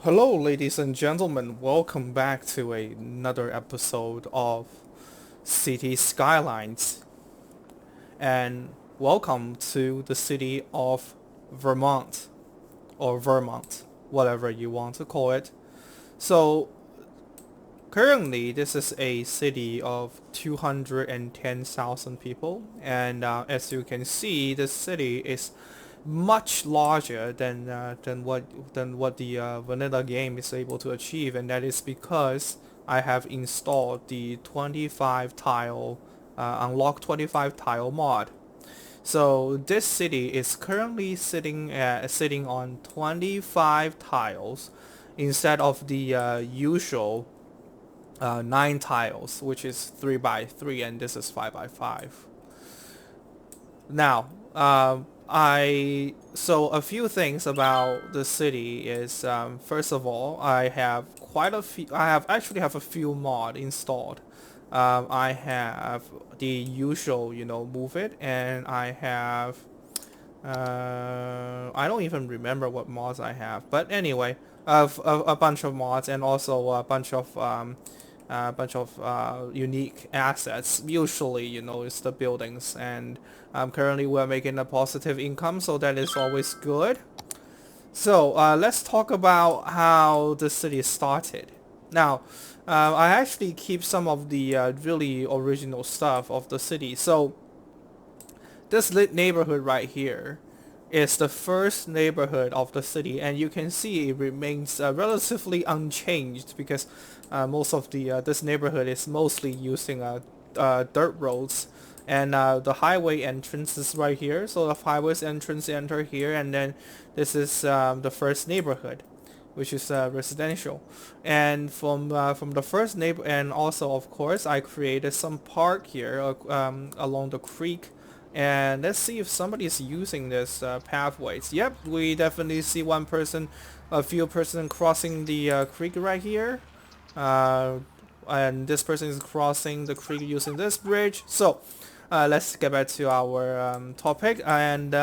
Hello, ladies and gentlemen. Welcome back to another episode of City Skylines, and welcome to the city of Vermont, or Vermont, whatever you want to call it. So, currently, this is a city of 210,000 people, and as you can see, this city is much larger than what the vanilla game is able to achieve, and that is because I have installed the 25 tile unlock 25 tile mod. So this city is currently sitting on 25 tiles instead of the usual 9 tiles, which is 3 by 3, and this is 5 by 5. Now, so a few things about the city is, first of all, I have quite a few. I have actually have a few mod installed. I have the usual, move it, and I have. I don't even remember what mods I have, but anyway, a bunch of mods and also a bunch of unique assets. Usually, it's the buildings, and currently we're making a positive income, so that is always good. So let's talk about how the city started. Now, I actually keep some of the really original stuff of the city. So this neighborhood right here is the first neighborhood of the city, and you can see it remains relatively unchanged because most of the this neighborhood is mostly using dirt roads, and the highway entrance is right here. So the highway's entrance enter here, and then this is the first neighborhood, which is residential. And from the first neighbor, and also of course I created some park here along the creek. And let's see if somebody is using this pathways. Yep, we definitely see a few person crossing the creek right here. And this person is crossing the creek using this bridge. So let's get back to our topic. And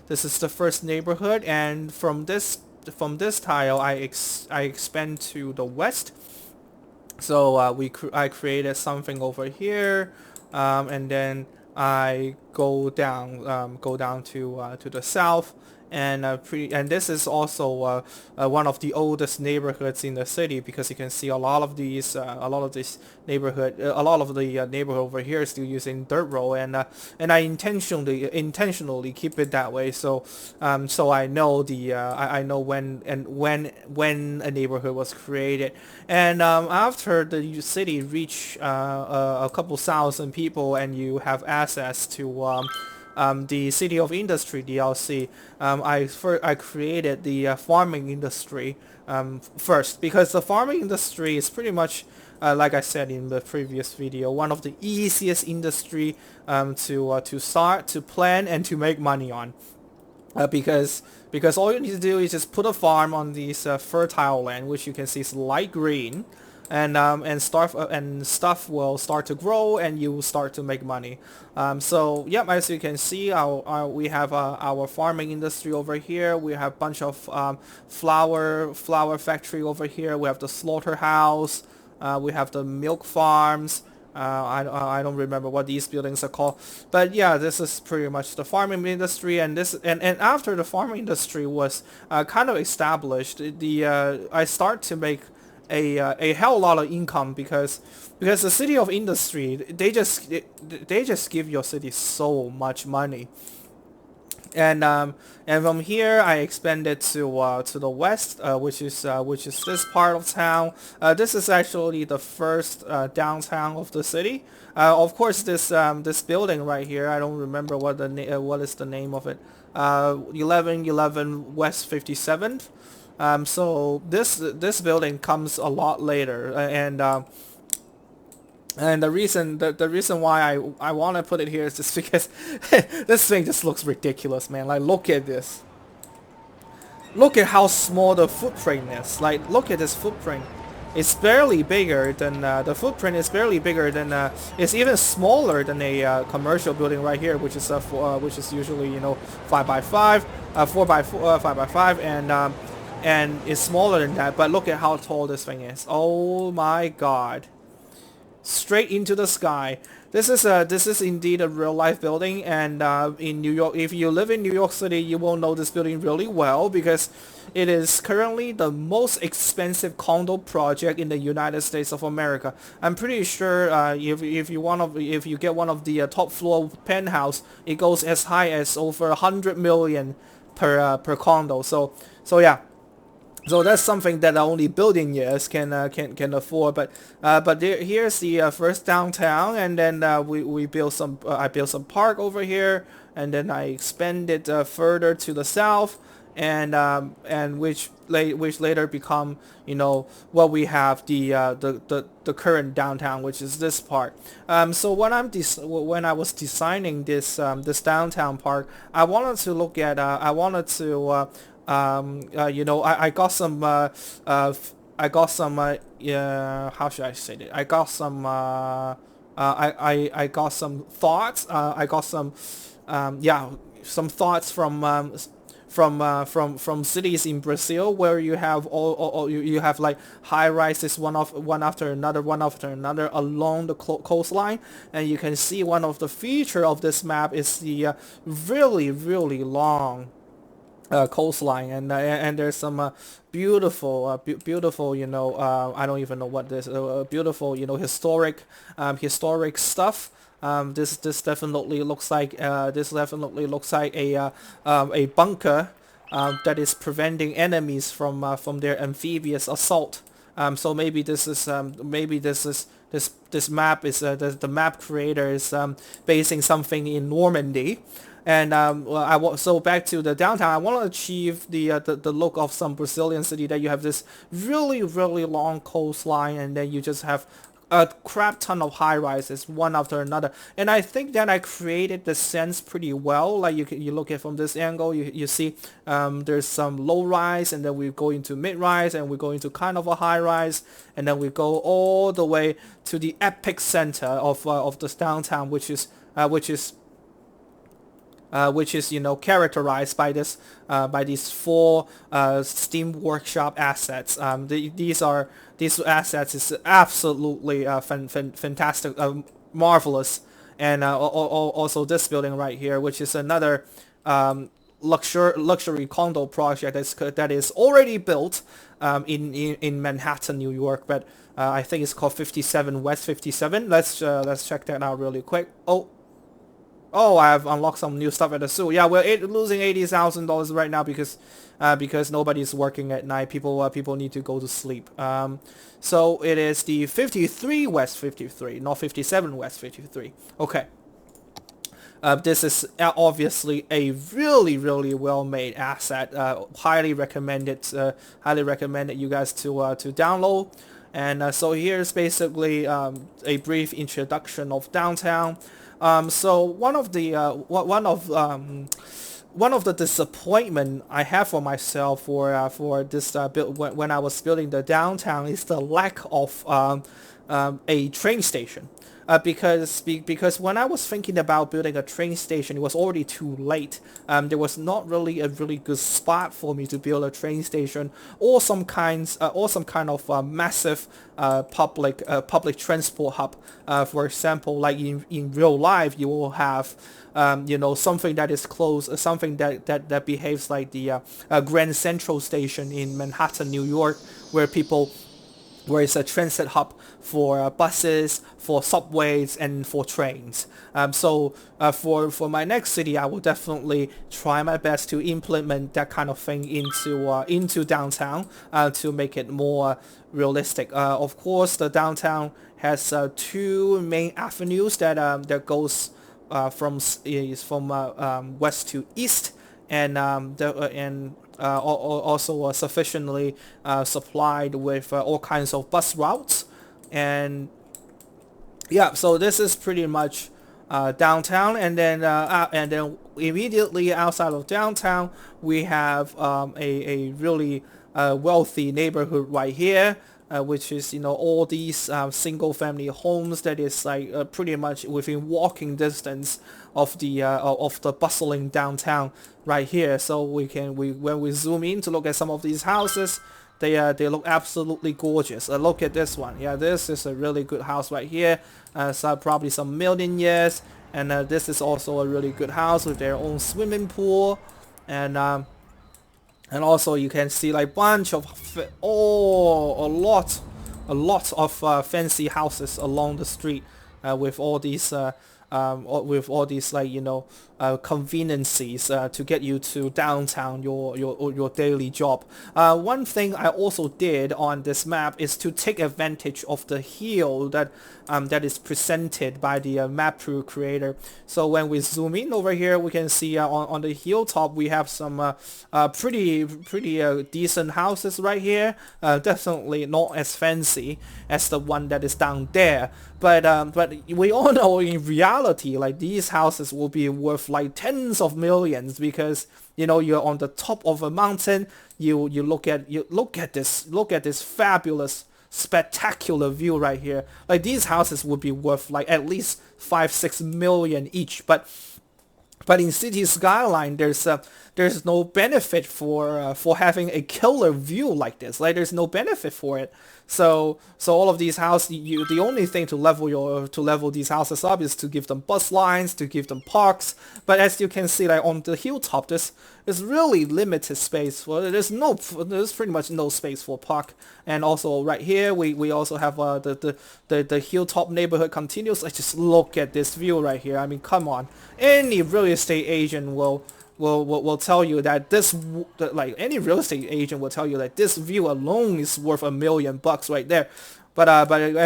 this is the first neighborhood. And from this tile, I expand to the west. So I created something over here, and then I go down to the south, and this is also one of the oldest neighborhoods in the city, because you can see a lot of these neighborhood over here is still using dirt road, and I intentionally keep it that way, so I know I know when a neighborhood was created. And after the city reach a couple thousand people, and you have access to the City of Industry DLC, I created the farming industry first, because the farming industry is pretty much, like I said in the previous video, one of the easiest industry to start, to plan, and to make money on. Because all you need to do is just put a farm on these fertile land, which you can see is light green, and stuff will start to grow, and you will start to make money. So yep, as you can see, we have our farming industry over here. We have a bunch of flour factory over here. We have the slaughterhouse. We have the milk farms. I don't remember what these buildings are called, but yeah, this is pretty much the farming industry. And after the farming industry was kind of established, I start to make a hell lot of income, because the City of Industry, they just give your city so much money. And from here I expanded to the west, which is this part of town. This is actually the first downtown of the city. Of course, this building right here, I don't remember what is the name of it. 1111 West 57th. So this building comes a lot later, and the reason why I want to put it here is just because this thing just looks ridiculous, man. Like, look at this. Look at how small the footprint is. Like, look at this footprint. It's barely bigger than the footprint is barely bigger than it's even smaller than a commercial building right here, which is usually 5 by 5, 4 by 4, 5 by 5, and and it's smaller than that. But look at how tall this thing is. Oh my god, straight into the sky. This is indeed a real life building, and in New York, if you live in New York City, you will know this building really well because it is currently the most expensive condo project in the United States of America. I'm pretty sure if you get one of the top floor penthouse, it goes as high as over 100 million per condo. So yeah. So that's something that only billionaires can afford. But here's the first downtown, and then we built some I built some park over here, and then I expanded further to the south, and which later become, you know, what we have the current downtown, which is this part. So when I was designing this downtown park, I wanted to look at you know, I got some I got some yeah, how should I say it? I got some I got some thoughts. I got some yeah, some thoughts from cities in Brazil where you have you have like high rises one after another along the coastline, and you can see one of the feature of this map is the really long coastline, and there's some beautiful, you know, I don't even know what this beautiful, you know, historic stuff. This definitely looks like a bunker that is preventing enemies from their amphibious assault. So maybe this map is the map creator is basing something in Normandy. And so back to the downtown, I want to achieve the look of some Brazilian city that you have this really long coastline, and then you just have a crap ton of high rises one after another. And I think that I created the sense pretty well. Like you look at from this angle, you see there's some low rise, and then we go into mid rise, and we go into kind of a high rise, and then we go all the way to the epic center of this downtown, which is you know, characterized by by these four Steam Workshop assets. These assets is absolutely fantastic, marvelous, and also this building right here, which is another luxury condo project that is already built in Manhattan, New York, but I think it's called 57 West 57. Let's check that out really quick. Oh, I have unlocked some new stuff at the zoo. Yeah, we're losing $80,000 right now because nobody's working at night. People need to go to sleep. So it is the 53 West 53, not 57 West 53. Okay. This is obviously a really well-made asset. Highly recommended. Highly recommended you guys to download. And so here's basically a brief introduction of downtown. So one of the disappointment I have for myself for this build when I was building the downtown is the lack of a train station. Because when I was thinking about building a train station, it was already too late. There was not really a really good spot for me to build a train station or some kind of massive public transport hub. For example, like in real life, you will have you know, something that is close, something that behaves like the Grand Central Station in Manhattan, New York, where it's a transit hub for buses, for subways, and for trains. So for my next city, I will definitely try my best to implement that kind of thing into downtown to make it more realistic. Of course, the downtown has two main avenues that goes from west to east, and also sufficiently supplied with all kinds of bus routes. And yeah, so this is pretty much downtown, and then immediately outside of downtown we have a really wealthy neighborhood right here. which is all these single family homes that is like pretty much within walking distance of the bustling downtown right here. So when we zoom in to look at some of these houses, they look absolutely gorgeous. Look at this one. Yeah, this is a really good house right here. So probably some million years. And this is also a really good house with their own swimming pool. And also you can see like bunch of a lot of fancy houses along the street with all these like conveniences to get you to downtown your daily job. One thing I also did on this map is to take advantage of the hill that is presented by the map creator. So when we zoom in over here, we can see on the hilltop we have some pretty decent houses right here. Definitely not as fancy as the one that is down there, but we all know in reality like these houses will be worth like tens of millions, because you're on the top of a mountain. You look at this fabulous, spectacular view right here. Like these houses would be worth like at least 5-6 million each, but in City Skyline there's no benefit for having a killer view like this. Like there's no benefit for it. So all of these houses, the only thing to level these houses up is to give them bus lines, to give them parks. But as you can see, like on the hilltop, there's really limited space for. There's pretty much no space for park. And also right here, we also have the hilltop neighborhood continues. Like just look at this view right here. I mean, come on, any real estate agent will tell you that like any real estate agent will tell you that this view alone is worth $1 million right there. But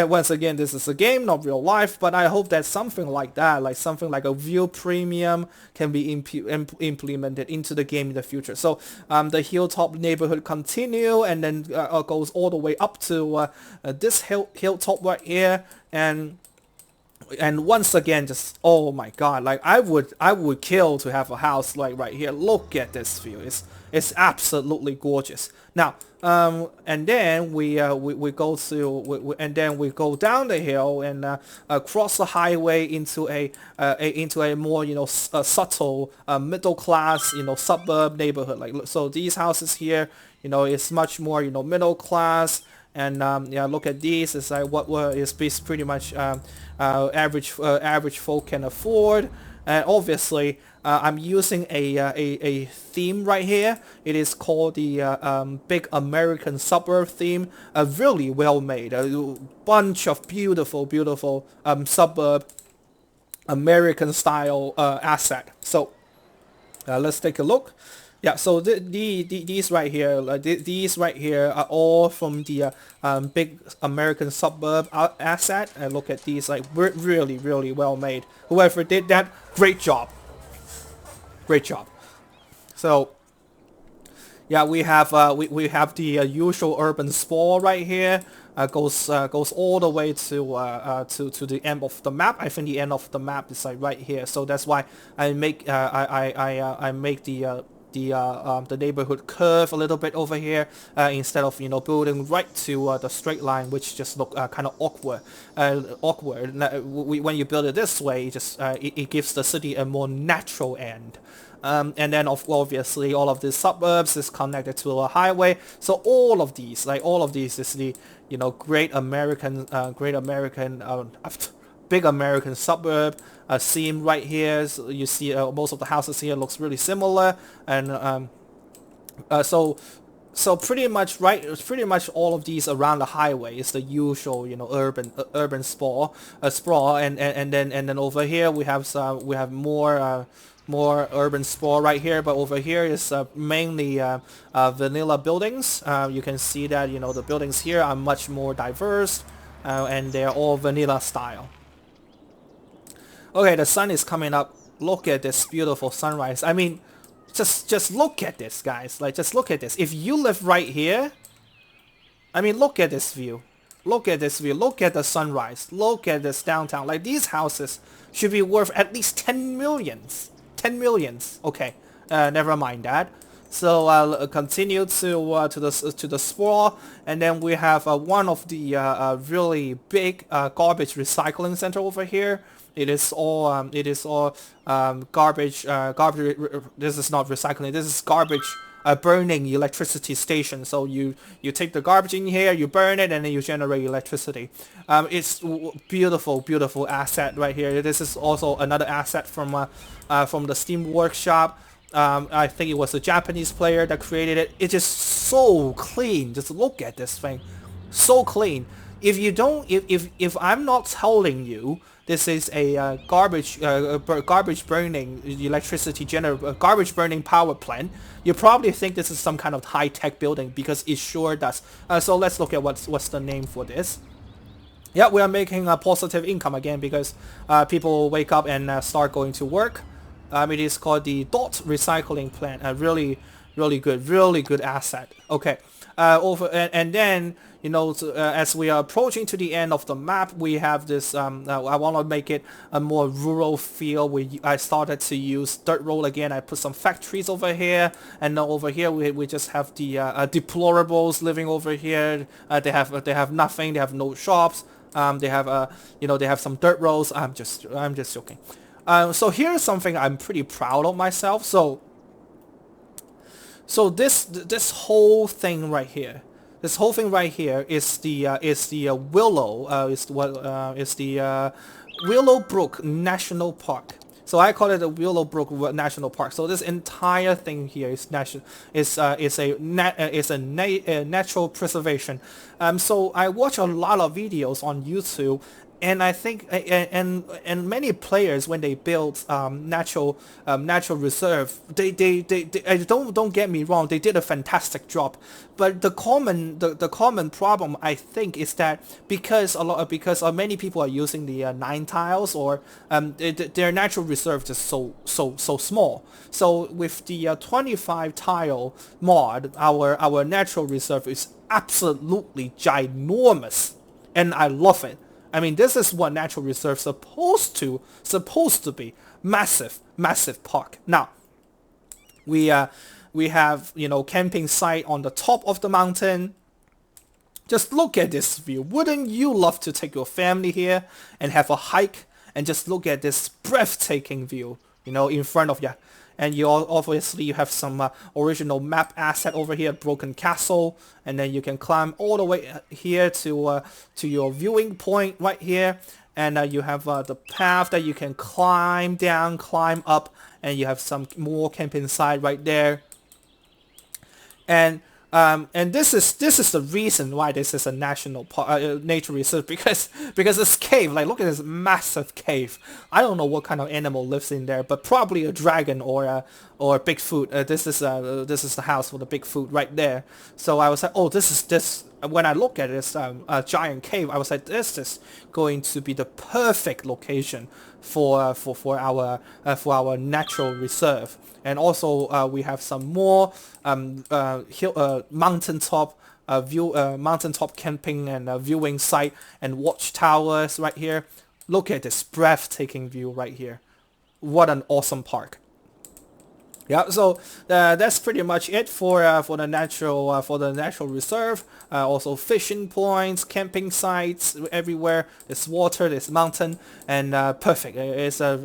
once again, this is a game, not real life. But I hope that something like that, like something like a view premium, can be implemented into the game in the future. So the hilltop neighborhood continue, and then goes all the way up to this hilltop right here, and once again, just oh my god, like I would kill to have a house like right here. Look at this view. It's absolutely gorgeous. Now and then we go and then we go down the hill and cross the highway into a more subtle middle class suburb neighborhood. Like so these houses here, it's much more middle class. And yeah, look at these. It's like what is pretty much average folk can afford. And obviously, I'm using a theme right here. It is called the Big American Suburb theme. Really well made. A bunch of beautiful suburb American style asset. So let's take a look. Yeah, so these right here, these right here are all from the Big American Suburb asset. And look at these, like really well made. Whoever did that, great job. So yeah, we have the usual urban sprawl right here. Goes all the way to the end of the map. I think the end of the map is like right here. So that's why I make I make the neighborhood curve a little bit over here instead of building right to the straight line, which just look kind of awkward. When you build it this way, it gives the city a more natural end. And then obviously all of these suburbs is connected to a highway. So all of these is the great American Big American suburb scene right here. So you see most of the houses here looks really similar, and so pretty much all of these around the highway is the usual urban sprawl, and then over here we have more urban sprawl right here, but over here is mainly vanilla buildings. You can see that the buildings here are much more diverse, and they're all vanilla style. Okay, the sun is coming up. Look at this beautiful sunrise. I mean, just look at this, guys. Like, just look at this. If you live right here, I mean, look at this view. Look at this view. Look at the sunrise. Look at this downtown. Like, these houses should be worth at least 10 millions. 10 millions. Okay, never mind that. So I'll continue to the sprawl, and then we have one of the really big garbage recycling center over here. It is all garbage. This is not recycling. This is garbage burning electricity station. So you take the garbage in here, you burn it, and then you generate electricity. It's beautiful asset right here. This is also another asset from the Steam Workshop. I think it was a Japanese player that created it. It's just so clean. Just look at this thing, so clean. If you don't, if I'm not telling you this is a garbage burning garbage burning power plant, you probably think this is some kind of high tech building because it sure does. So let's look at what's the name for this. Yeah, we are making a positive income again because people wake up and start going to work. It is called the Dot Recycling Plant. Really good asset. Okay. And then as we are approaching to the end of the map, we have this. I want to make it a more rural feel. I started to use dirt road again. I put some factories over here, and over here we just have the deplorables living over here. They have nothing. They have no shops. They have they have some dirt roads. I'm just joking. So here's something I'm pretty proud of myself. So this whole thing right here, is the Willowbrook National Park. So I call it the Willowbrook National Park. So this entire thing here is natural preservation. So I watch a lot of videos on YouTube, and I think and many players, when they build natural reserve, they don't get me wrong, they did a fantastic job. But the common problem, I think, is that because many people are using the 9 tiles, or their natural reserve is so small. So with the 25 tile mod, our natural reserve is absolutely ginormous, and I love it. I mean, this is what natural reserve supposed to be. Massive park. Now, we have camping site on the top of the mountain. Just look at this view. Wouldn't you love to take your family here and have a hike and just look at this breathtaking view, in front of you? And you have some original map asset over here, Broken Castle, and then you can climb all the way here to your viewing point right here, and you have the path that you can climb down, climb up, and you have some more camping site right there. And this is the reason why this is a national nature reserve, because this cave, like, look at this massive cave. I don't know what kind of animal lives in there, but probably a dragon or Bigfoot. This is the house for the Bigfoot right there. So I was like, oh, this. When I look at this giant cave, I was like, this is going to be the perfect location for our natural reserve. And also we have some more mountaintop camping and viewing site and watchtowers right here. Look at this breathtaking view right here. What an awesome park. Yeah, so that's pretty much it for the natural reserve. Also fishing points, camping sites everywhere. There's water, there's mountain, and perfect. It's I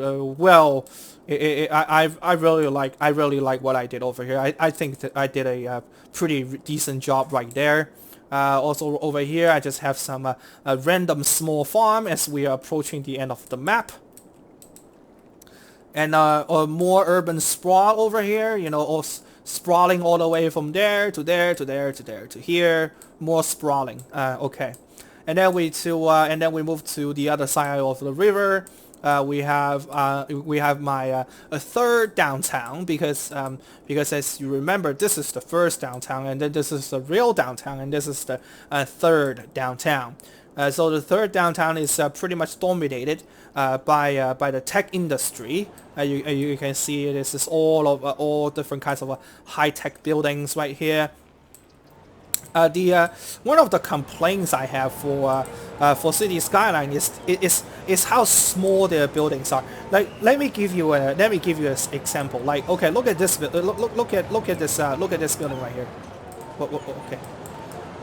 really like what I did over here. I think that I did a pretty decent job right there. Also over here, I just have some a random small farm as we are approaching the end of the map. And more urban sprawl over here, all sprawling all the way from there to there to there to there to here. More sprawling. Okay, and then we move to the other side of the river. We have my a third downtown, because as you remember, this is the first downtown, and then this is the real downtown, and this is the third downtown. So the third downtown is pretty much dominated by the tech industry. You can see this is all different kinds of high-tech buildings right here. The one of the complaints I have for City Skyline is how small their buildings are. Like, let me give you an example. Like, okay, look at this. Look at this building right here. Okay.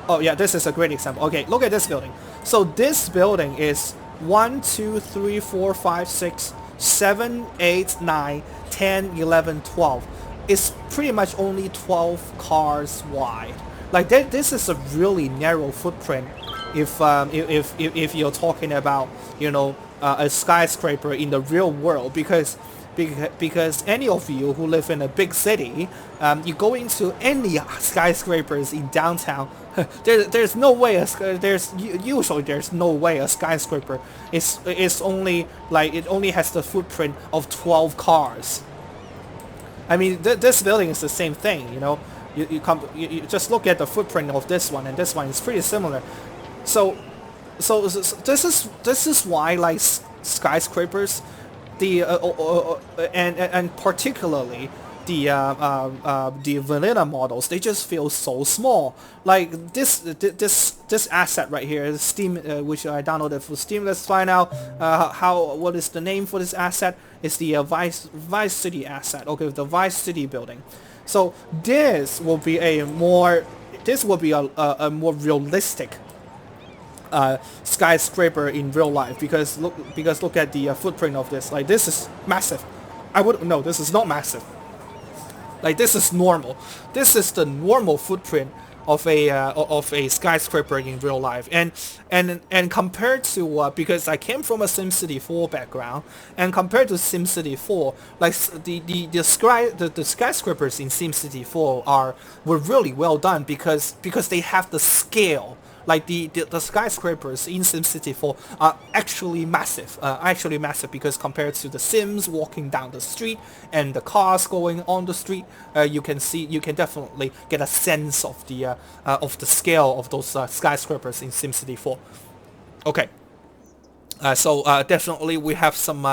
Oh yeah, this is a great example. Okay, look at this building. So this building is 1, 2, 3, 4, 5, 6, 7, 8, 9, 10, 11, 12. It's pretty much only 12 cars wide. Like this is a really narrow footprint if you're talking about, you know, a skyscraper in the real world, because any of you who live in a big city, you go into any skyscrapers in downtown, there's no way there's no way a skyscraper is only like, it only has the footprint of 12 cars. I mean, this building is the same thing, you know. You just look at the footprint of this one and this one is pretty similar. So this is why, like, skyscrapers, the and particularly the vanilla models, they just feel so small. Like this asset right here is Steam, which I downloaded for Steam. Let's find out what is the name for this asset. It's the Vice City asset. Okay, the Vice City building. So this will be a more realistic skyscraper in real life, because look at the footprint of this. Like, this is massive. No, this is not massive. Like, this is normal. This is the normal footprint of a skyscraper in real life, and compared to because I came from a SimCity 4 background, and compared to SimCity 4, like the skyscrapers in SimCity 4 were really well done, because they have the scale. Like the skyscrapers in SimCity 4 are actually massive, because compared to the Sims walking down the street and the cars going on the street, you can definitely get a sense of the scale of those skyscrapers in SimCity 4. Okay. So definitely we have some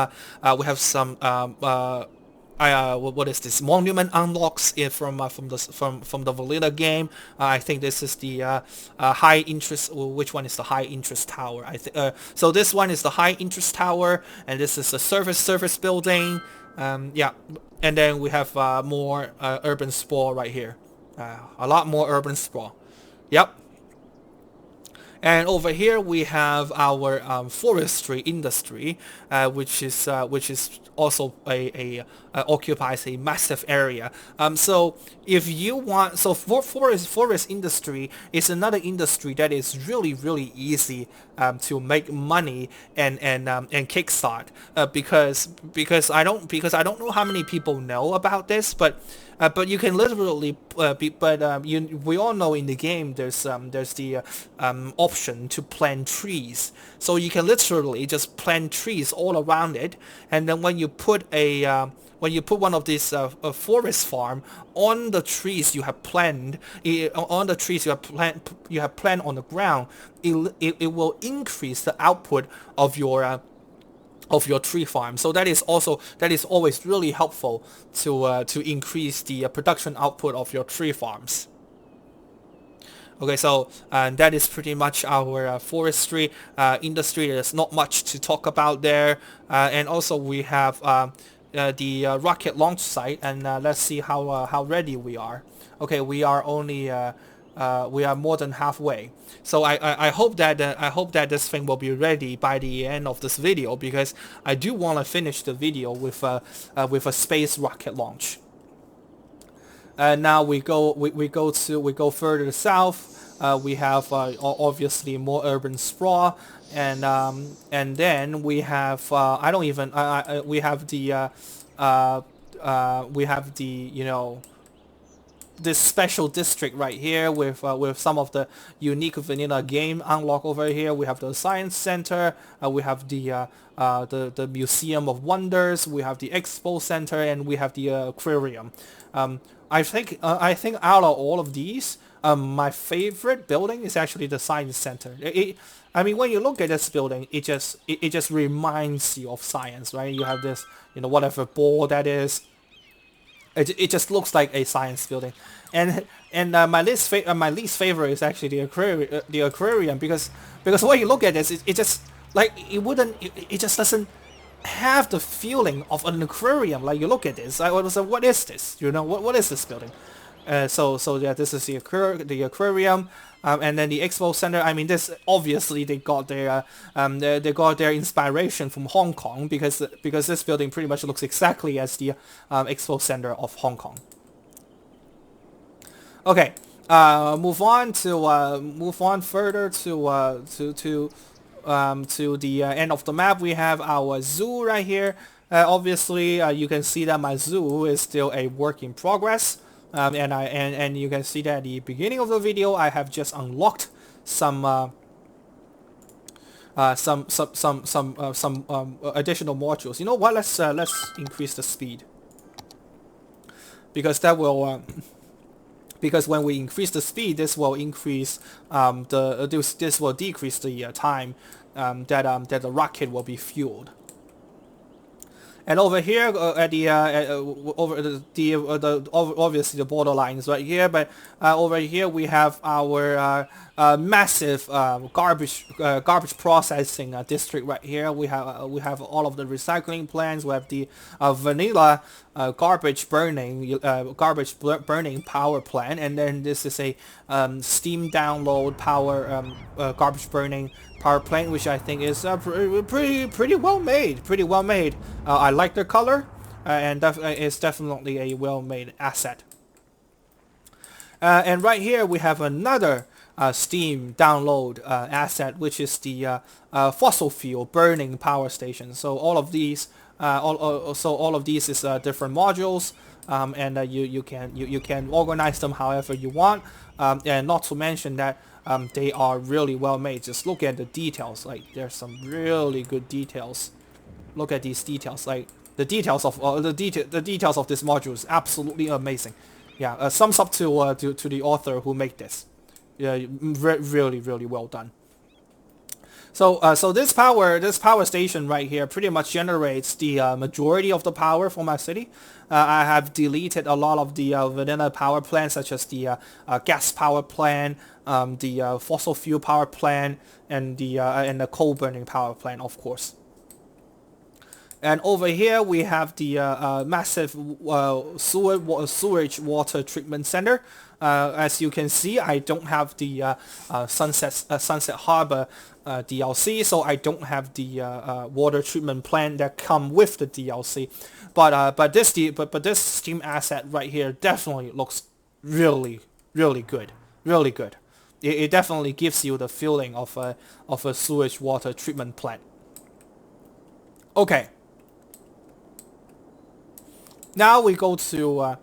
what is this, monument unlocks from the vanilla game. I think this is the high interest. Which one is the high interest tower? I think so. This one is the high interest tower, and this is the service building. Yeah, and then we have more urban sprawl right here. A lot more urban sprawl. Yep. And over here we have our forestry industry, which is also occupies a massive area. So if you want, so forest industry is another industry that is really easy to make money and kickstart, because I don't know how many people know about this, but you can literally we all know in the game there's the option to plant trees, so you can literally just plant trees all around it, and then when you put one of these forest farm on the trees you have planted on the ground, it will increase the output of your tree farm. So that is always really helpful to increase the production output of your tree farms. Okay, so that is pretty much our forestry industry. There's not much to talk about there, and also we have the rocket launch site, and let's see how ready we are. Okay, we are only we are more than halfway. So I hope that this thing will be ready by the end of this video, because I do want to finish the video with a space rocket launch. Now we go further south. We have obviously more urban sprawl, and then we have we have the you know, this special district right here with some of the unique vanilla game unlock over here. We have the science center, we have the Museum of Wonders, we have the expo center, and we have the aquarium. I think out of all of these, my favorite building is actually the science center. I mean, when you look at this building, it just reminds you of science, right? You have this, you know, whatever ball that is. It just looks like a science building, and my least favorite is actually the aquarium because when you look at this, it just like it just doesn't have the feeling of an aquarium. Like you look at this, I was like, what is this? You know, what is this building? So yeah, this is the aquarium, and then the expo center. I mean, this obviously they got their inspiration from Hong Kong because this building pretty much looks exactly as the expo center of Hong Kong. Okay, move on further to the end of the map. We have our zoo right here. Obviously, you can see that my zoo is still a work in progress. And you can see that at the beginning of the video, I have just unlocked some additional modules. You know what? Let's increase the speed because that will because when we increase the speed, this will increase this will decrease the time that the rocket will be fueled. And over here, at the over obviously the borderlines right here, but over here we have our massive garbage processing district right here. We have all of the recycling plants. We have the vanilla garbage burning power plant, and then this is a steam download power garbage burning power plant, which I think is pretty well made. I like the color, and it's definitely a well-made asset. And right here we have another steam download asset, which is the fossil fuel burning power station. So all of these, all of these is different modules, and you can organize them however you want, and not to mention that they are really well made. Just look at the details. Like there's some really good details. Look at these details. Like the details of the details of this module is absolutely amazing. Yeah, thumbs up to the author who made this. Yeah, really well done. So this power station right here pretty much generates the majority of the power for my city. I have deleted a lot of the vanilla power plants, such as the gas power plant, the fossil fuel power plant, and the coal burning power plant, of course. And over here we have the massive sewage water treatment center. As you can see, I don't have the Sunset Harbor DLC, so I don't have the water treatment plant that come with the DLC. But this steam asset right here definitely looks really good, really good. It definitely gives you the feeling of a sewage water treatment plant. Okay. Now we go to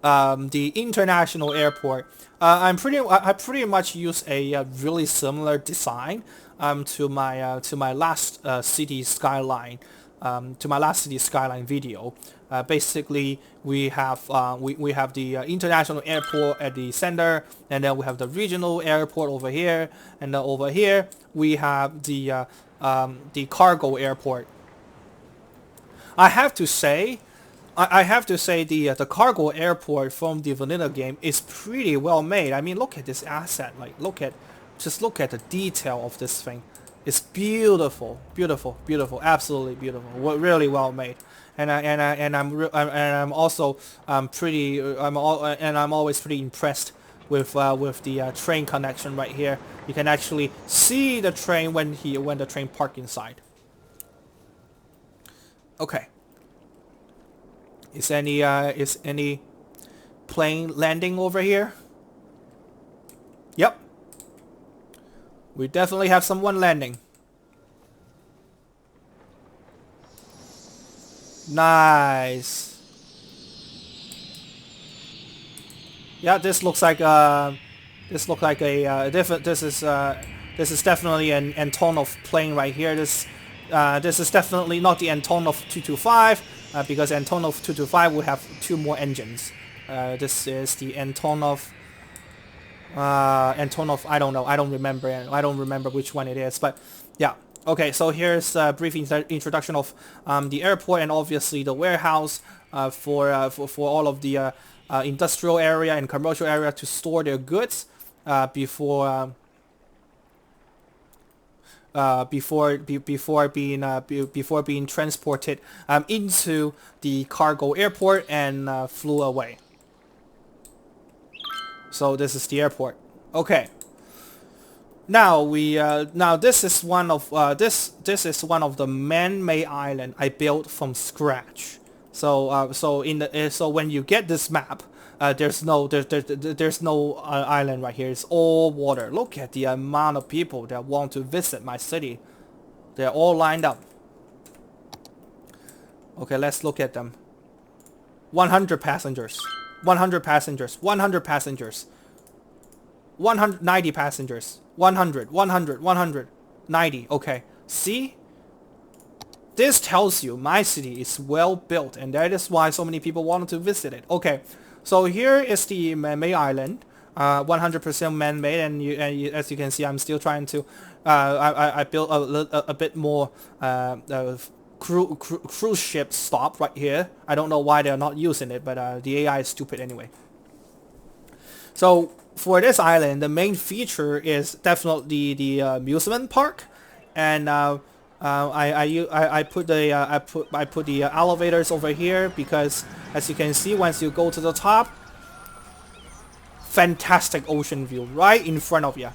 the international airport. I pretty much use a really similar design to my last city skyline video. Basically, we have the international airport at the center, and then we have the regional airport over here, and then over here we have the cargo airport. I have to say the cargo airport from the vanilla game is pretty well made. I mean, look at this asset. Like, just look at the detail of this thing. It's beautiful, absolutely beautiful. Really well made. And I'm also always pretty impressed with the train connection right here. You can actually see the train when the train parked inside. Okay. Is any plane landing over here? Yep. We definitely have someone landing. Nice. Yeah, this looks like a different. This is definitely an Antonov plane right here. This is definitely not the Antonov 225. Because Antonov 225 will have 2 more engines. This is the Antonov. I don't know. I don't remember which one it is. But yeah. Okay. So here's a brief introduction of the airport and obviously the warehouse. for all of the industrial area and commercial area to store their goods before before being transported into the cargo airport and flew away. So this is the airport. Okay. Now this is one of this is one of the man-made island I built from scratch. So so when you get this map, there's no island right here. It's all water. Look at the amount of people that want to visit my city. They're all lined up. Okay, let's look at them. 100 passengers. 100 passengers. 100 passengers. 190 passengers. 100. 90. Okay. See? This tells you my city is well built, and that is why so many people wanted to visit it. Okay. So here is the man-made island. 100% man-made, and as you can see, I'm still trying to I built a bit more cruise ship stop right here. I don't know why they're not using it, but the AI is stupid anyway. So for this island, the main feature is definitely the amusement park, and I put the elevators over here because, as you can see, once you go to the top, fantastic ocean view right in front of you,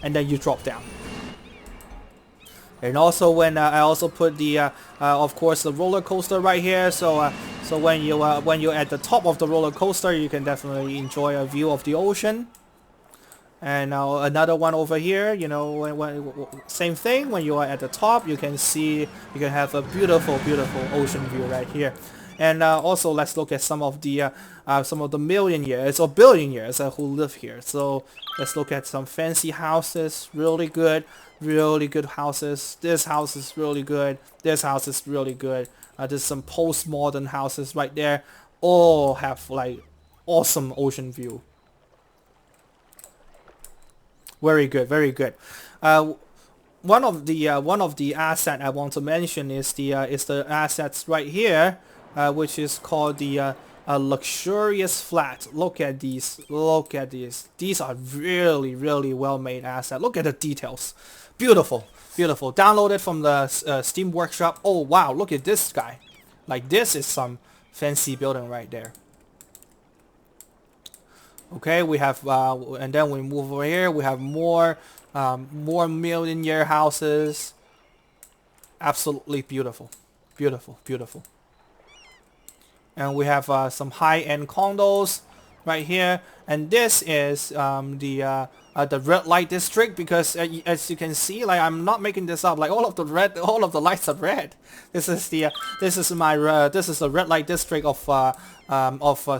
and then you drop down. And also when I also put the of course the roller coaster right here, so when you're at the top of the roller coaster, you can definitely enjoy a view of the ocean. And now another one over here, you know, same thing, when you are at the top, you can have a beautiful ocean view right here. And also let's look at some of the millionaires or billionaires who live here. So let's look at some fancy houses, really good houses. This house is really good. This house is really good. There's some postmodern houses right there. All have like awesome ocean view. Very good, very good. One of the asset I want to mention is the assets right here, which is called the luxurious flat. Look at these. Look at these. These are really well made assets. Look at the details. Beautiful, beautiful. Downloaded from the Steam Workshop. Oh wow! Look at this guy. Like, this is some fancy building right there. Okay, we have and then we move over here. We have more millionaire houses. Absolutely beautiful, beautiful. And we have some high-end condos right here. And this is the red light district, because as you can see, like, I'm not making this up. Like, all of the lights are red. This is the red light district of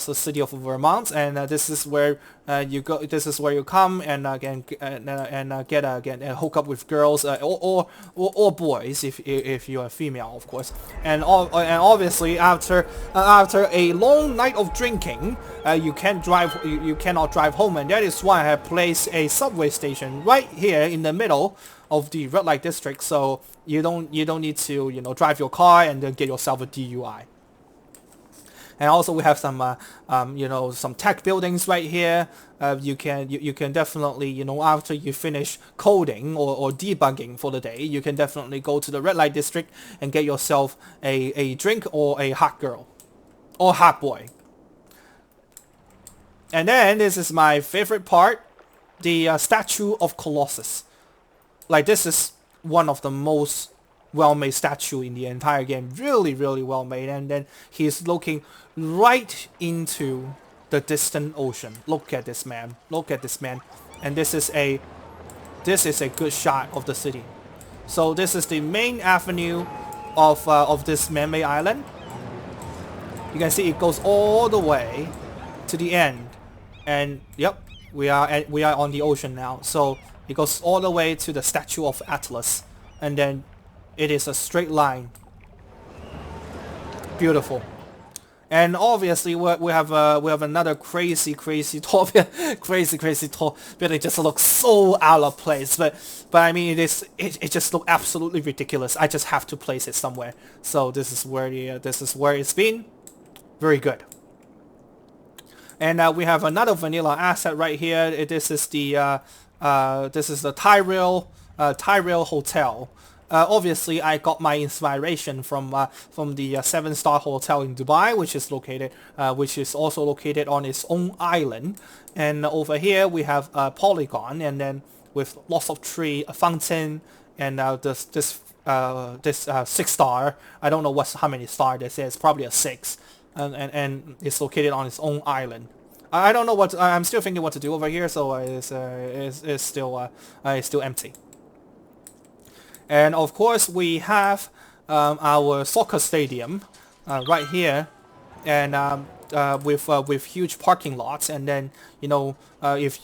the city of Vermont, and this is where you go. This is where you come and hook up with girls or boys if you are female, of course. And obviously after a long night of drinking, you cannot drive home, and that is why I have placed a subway station right here in the middle of the red light district, so you don't need to, you know, drive your car and then get yourself a DUI. And also we have some you know, some tech buildings right here. You can definitely, you know, after you finish coding or debugging for the day, you can definitely go to the red light district and get yourself a drink or a hot girl or hot boy. And then this is my favorite part, the statue of Colossus. Like, this is one of the most well-made statue in the entire game. Really well made. And then he's looking right into the distant ocean. Look at this man. Look at this man. And this is a good shot of the city. So this is the main avenue of this man-made island. You can see it goes all the way to the end. And yep, we are on the ocean now. So it goes all the way to the statue of Atlas, and then it is a straight line. Beautiful. And obviously we have another crazy tall building. Just looks so out of place, but I mean, it just looks absolutely ridiculous. I just have to place it somewhere. So this is where it's been. Very good. And we have another vanilla asset right here. This is the Tyrell Hotel. Obviously, I got my inspiration from the 7-star hotel in Dubai, which is also located on its own island. And over here we have a polygon, and then with lots of tree, a fountain, and this 6-star. I don't know how many star this is. Probably a 6, and it's located on its own island. I don't know what I'm still thinking what to do over here, so it's still empty. And of course we have our soccer stadium right here, and with huge parking lots. And then if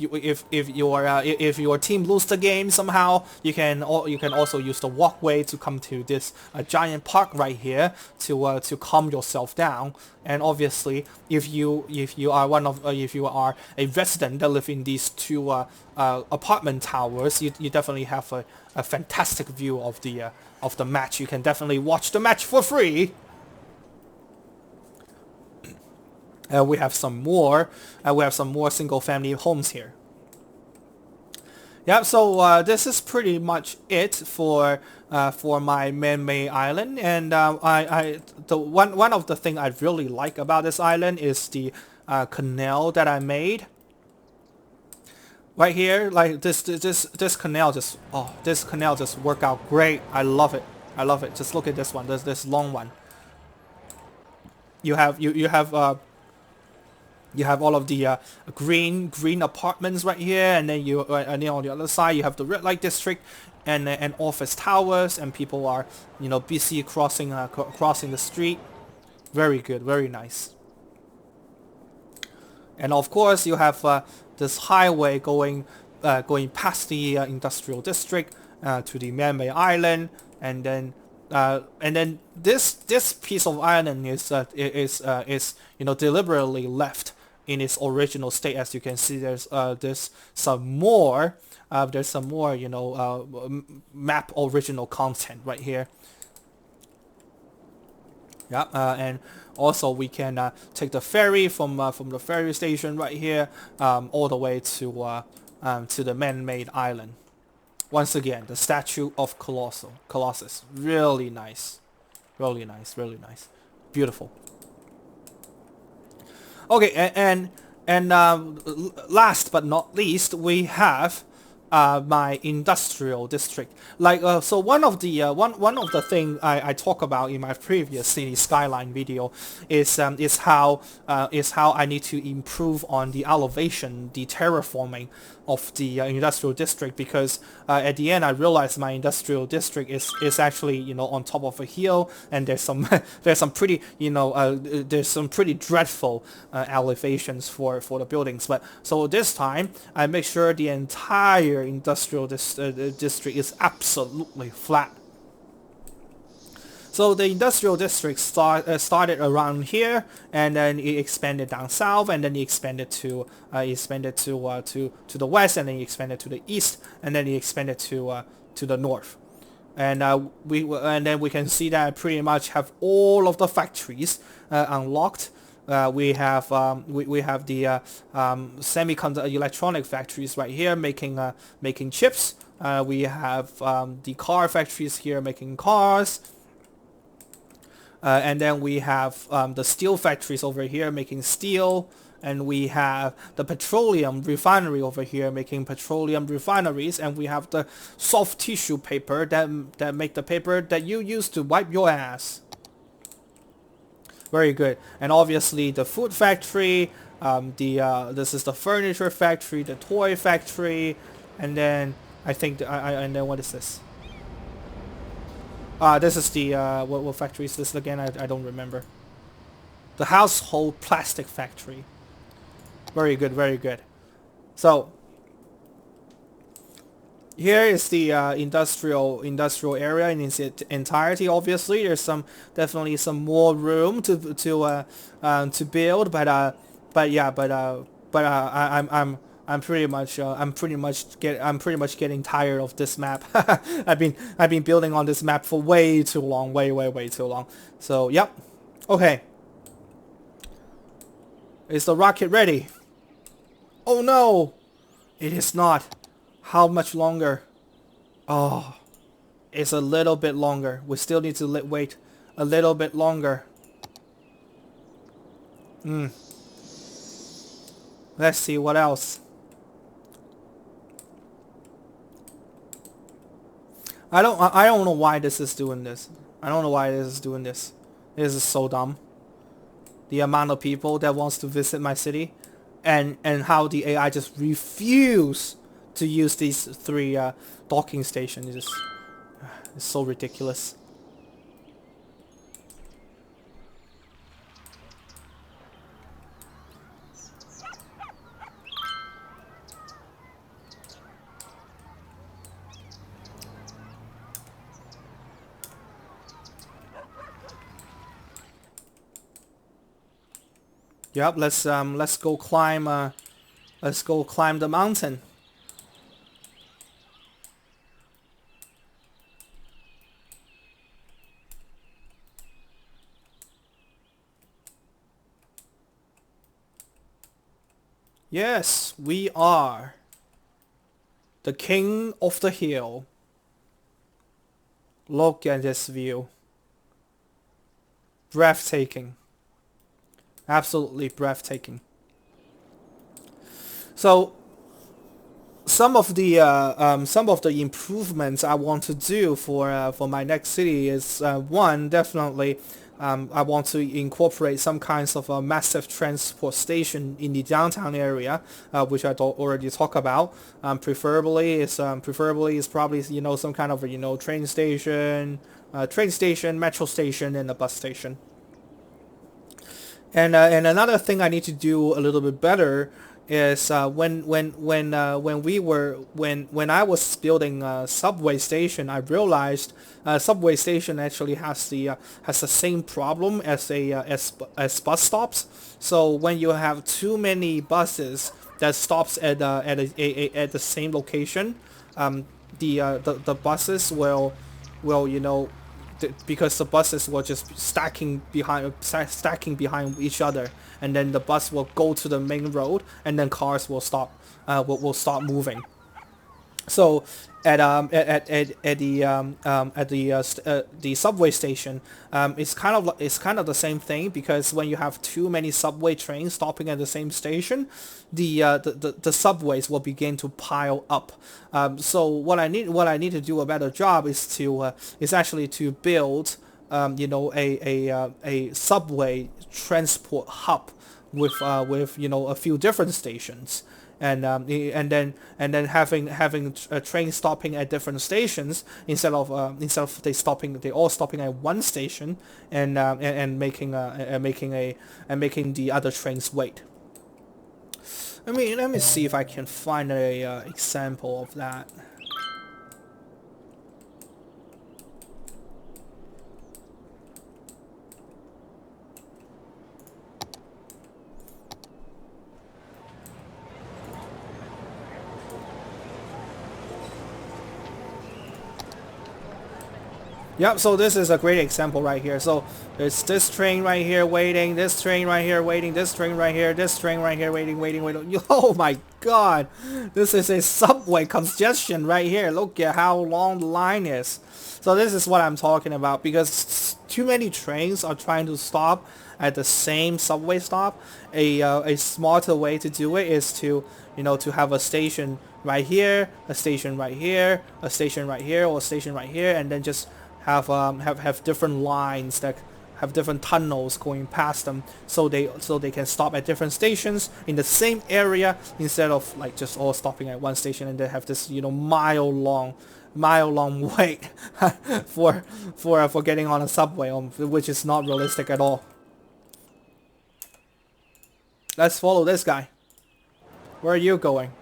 your team lose the game somehow, you can also use the walkway to come to this giant park right here to calm yourself down. And obviously, if you are a resident that live in these two apartment towers, you definitely have a fantastic view of the match. You can definitely watch the match for free. We have some more single-family homes here. Yeah, so this is pretty much it for my man-made island. And one of the things I really like about this island is the canal that I made. Right here, like this canal just worked out great. I love it. I love it. Just look at this one. There's this long one. You have all of the green apartments right here, and then and then on the other side you have the red light district and office towers, and people are busy crossing the street. Very good, very nice. And of course you have this highway going past the industrial district to the man-made island, and then this piece of island is deliberately left in its original state. As you can see, there's some more map original content right here. Yeah, and also we can take the ferry from the ferry station right here all the way to the man-made island. Once again, the statue of Colossus. Really nice. Really nice, really nice. Beautiful. Okay, and last but not least, we have my industrial district. Like so one of the thing I talk about in my previous city skyline video is how I need to improve on the elevation, the terraforming of the industrial district, because at the end I realized my industrial district is actually on top of a hill, and there's some pretty dreadful elevations for the buildings. But so this time I make sure the entire industrial district is absolutely flat. So the industrial district started around here, and then it expanded down south, and then it expanded to the west, and then it expanded to the east, and then it expanded to the north. And then we can see that I pretty much have all of the factories unlocked. We have the semiconductor electronic factories right here making chips. We have the car factories here making cars. And then we have the steel factories over here making steel, and we have the petroleum refinery over here making petroleum refineries, and we have the soft tissue paper that make the paper that you use to wipe your ass. Very good. And obviously the food factory, this is the furniture factory, the toy factory, and then I think and then what is this? This is the what factory is this again? I don't remember. The household plastic factory. Very good, very good. So here is the industrial area in its entirety. Obviously, there's definitely some more room to build, but I'm pretty much getting tired of this map. I've been building on this map for way too long, way too long. So yep, okay. Is the rocket ready? Oh no! It is not. How much longer? Oh, it's a little bit longer. We still need to wait a little bit longer. Let's see what else. I don't know why this is doing this. I don't know why this is doing this. This is so dumb. The amount of people that wants to visit my city, and how the AI just refuse to use these three docking stations. It's so ridiculous. Yep, let's go climb the mountain. Yes, we are the king of the hill. Look at this view. Breathtaking. Absolutely breathtaking. So some of the improvements I want to do for my next city is one, definitely I want to incorporate some kinds of a massive transport station in the downtown area, which I already talked about. Preferably is probably some kind of train station, metro station, and a bus station. And another thing I need to do a little bit better is when I was building a subway station, I realized subway station actually has the same problem as as bus stops. So when you have too many buses that stops at the same location, the buses will because the buses were just stacking behind each other, and then the bus will go to the main road, and then cars will stop moving. So the subway station, it's kind of the same thing, because when you have too many subway trains stopping at the same station, the subways will begin to pile up. So what I need to do a better job is actually to build a subway transport hub with a few different stations, and then having a train stopping at different stations, instead of they all stopping at one station, and making the other trains wait. Let me see if I can find a example of that. Yep, so this is a great example right here. So there's this train right here waiting, this train right here waiting, this train right here, this train right here waiting. Oh my god! This is a subway congestion right here. Look at how long the line is. So this is what I'm talking about, because too many trains are trying to stop at the same subway stop. A smarter way to do it is to have a station right here, a station right here, a station right here, or a station right here, and then just have different lines that have different tunnels going past them, so they can stop at different stations in the same area, instead of like just all stopping at one station, and they have this mile long wait for getting on a subway, which is not realistic at all. Let's follow this guy. Where are you going?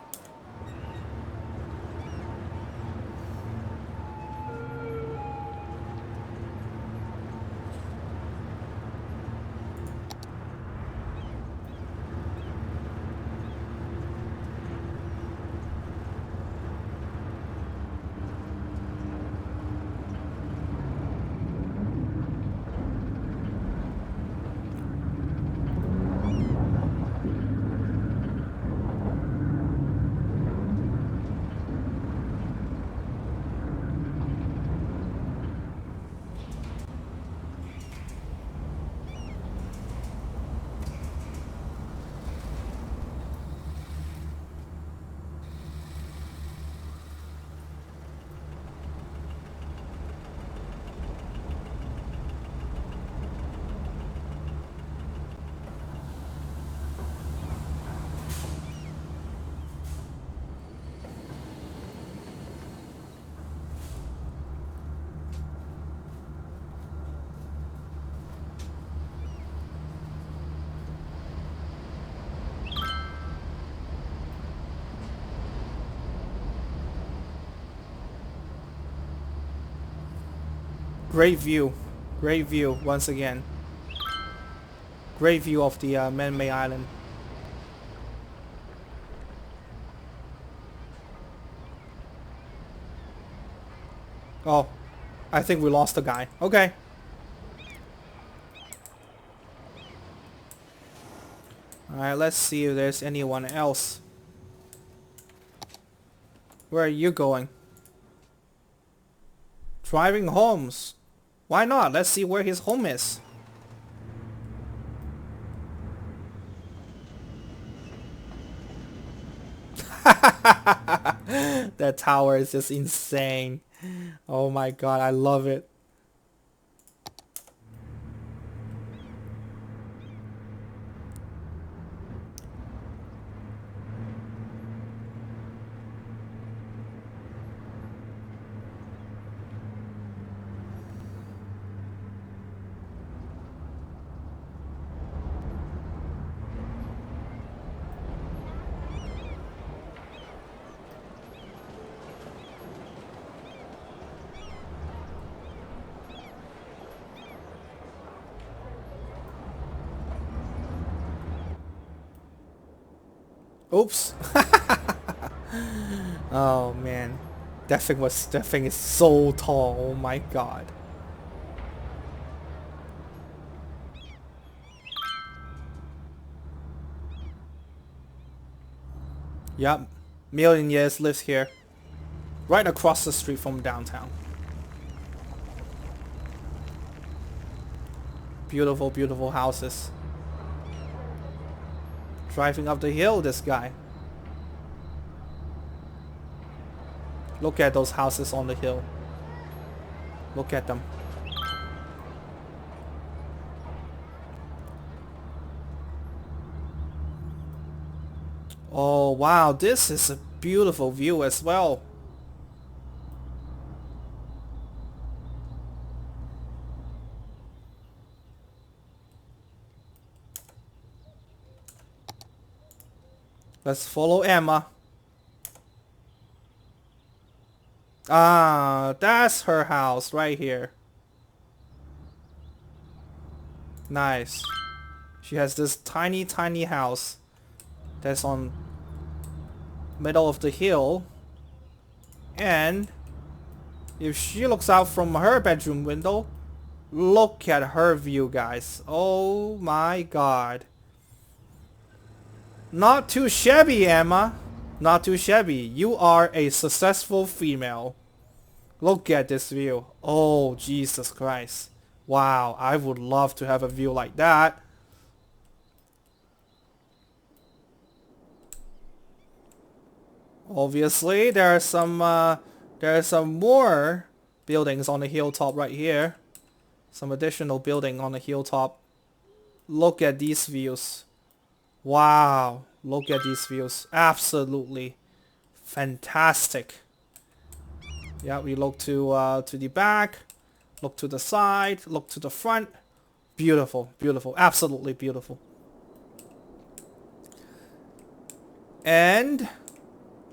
Great view. Great view once again. Great view of the man-made island. Oh, I think we lost the guy. Okay. Alright, let's see if there's anyone else. Where are you going? Driving homes. Why not? Let's see where his home is. That tower is just insane. Oh my god, I love it. Oops. Oh man. That thing is so tall. Oh my god. Yep. Million years lives here. Right across the street from downtown. Beautiful, beautiful houses. Driving up the hill, this guy. Look at those houses on the hill. Look at them. Oh wow, this is a beautiful view as well. Let's follow Emma. Ah, that's her house right here. Nice. She has this tiny, tiny house that's on middle of the hill. And if she looks out from her bedroom window, look at her view, guys. Oh my god. Not too shabby, Emma. Not too shabby. You are a successful female. Look at this view. Oh, Jesus Christ. Wow, I would love to have a view like that. Obviously, there are some more buildings on the hilltop right here. Some additional building on the hilltop. Look at these views. Wow, look at these views. Absolutely fantastic. Yeah, we look to the back, look to the side, look to the front. Beautiful, beautiful, absolutely beautiful. And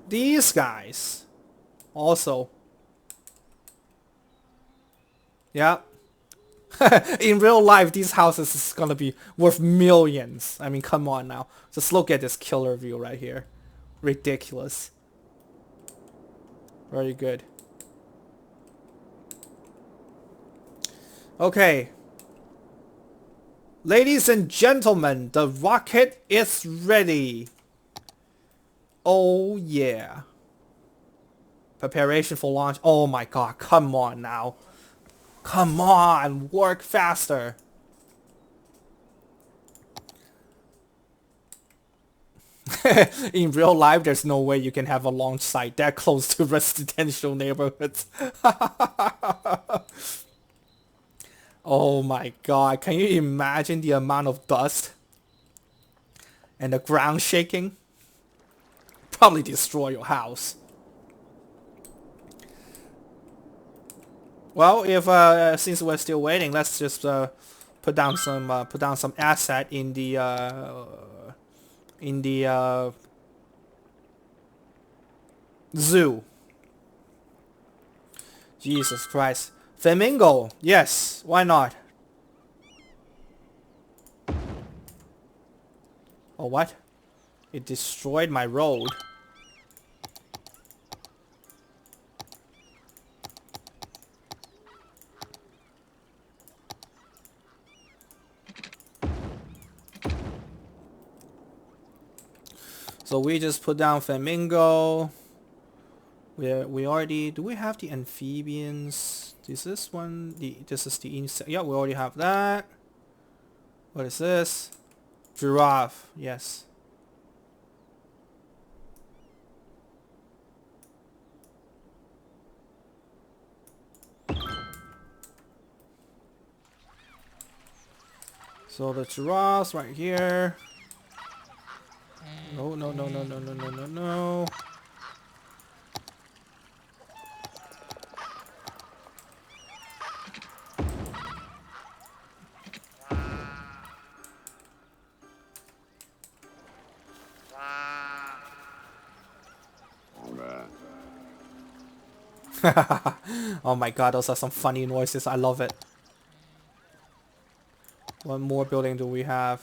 these guys also. Yeah. In real life, these houses is gonna be worth millions. I mean, come on now. Just look at this killer view right here. Ridiculous. Very good. Okay. Ladies and gentlemen, the rocket is ready. Oh yeah. Preparation for launch. Oh my god, come on now. Come on, work faster. In real life, there's no way you can have a launch site that close to residential neighborhoods. Oh my god, can you imagine the amount of dust? And the ground shaking? Probably destroy your house. Well, if since we're still waiting, let's just put down some asset in the zoo. Jesus Christ! Flamingo. Yes, why not? Oh, what? It destroyed my road. So we just put down Flamingo. We already... Do we have the amphibians? Is this one... This is the insect. Yeah, we already have that. What is this? Giraffe. Yes. So the giraffes right here. No, no, no, no, no, no, no, no, no. Oh my god, those are some funny noises. I love it. What more building do we have?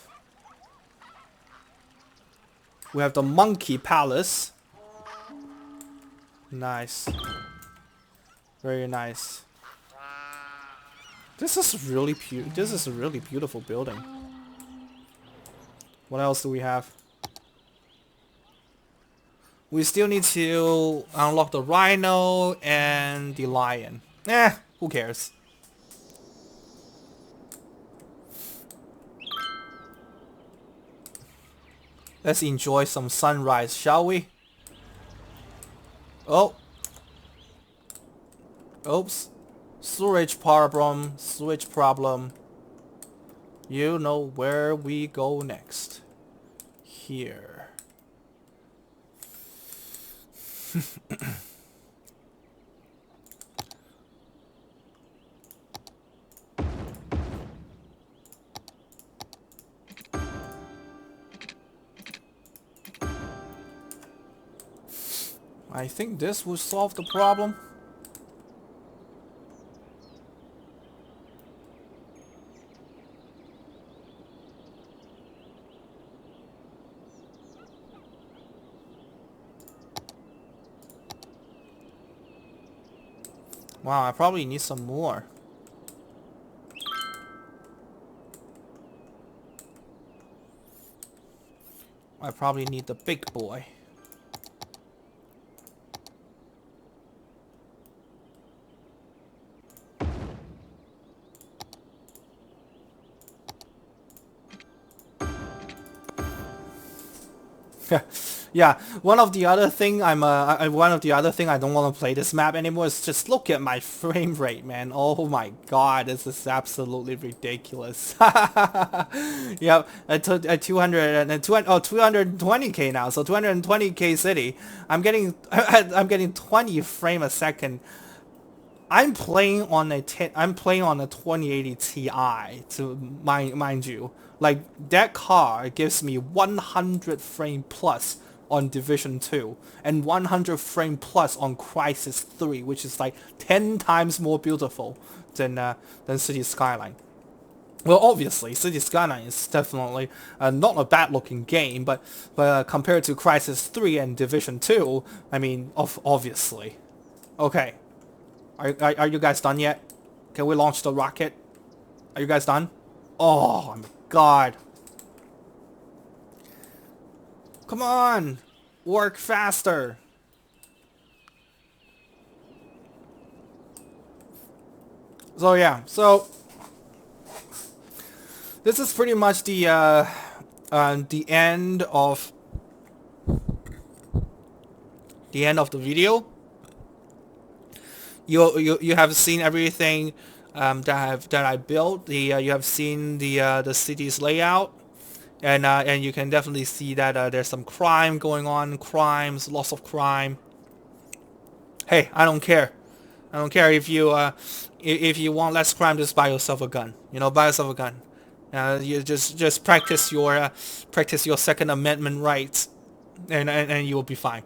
We have the Monkey Palace. Nice. Very nice. This is really This is a really beautiful building. What else do we have? We still need to unlock the rhino and the lion. Who cares? Let's enjoy some sunrise, shall we? Oh. Oops. Switch problem. Switch problem. You know where we go next. Here. I think this will solve the problem. Wow, I probably need some more. I probably need the big boy. Yeah, one of the other thing I don't want to play this map anymore is just look at my frame rate, man. Oh my god, this is absolutely ridiculous. Yep, at 220k now, so 220k city. I'm getting 20 frame a second. I'm playing on a 2080 Ti to mind you. Like that car gives me 100 frame plus on Division 2 and 100 frame plus on Crisis 3, which is like 10 times more beautiful than City Skyline. Well, obviously, City Skyline is definitely not a bad-looking game, but compared to Crisis 3 and Division 2, I mean, obviously. Okay. Are you guys done yet? Can we launch the rocket? Are you guys done? Oh my god. Come on! Work faster! So yeah, so this is pretty much the end of the video. You have seen everything that I built. You have seen the city's layout, and you can definitely see that there's some crime going on. Lots of crime. Hey, I don't care. I don't care if you want less crime, just buy yourself a gun. You know, buy yourself a gun. You just practice your Second Amendment rights, and you will be fine.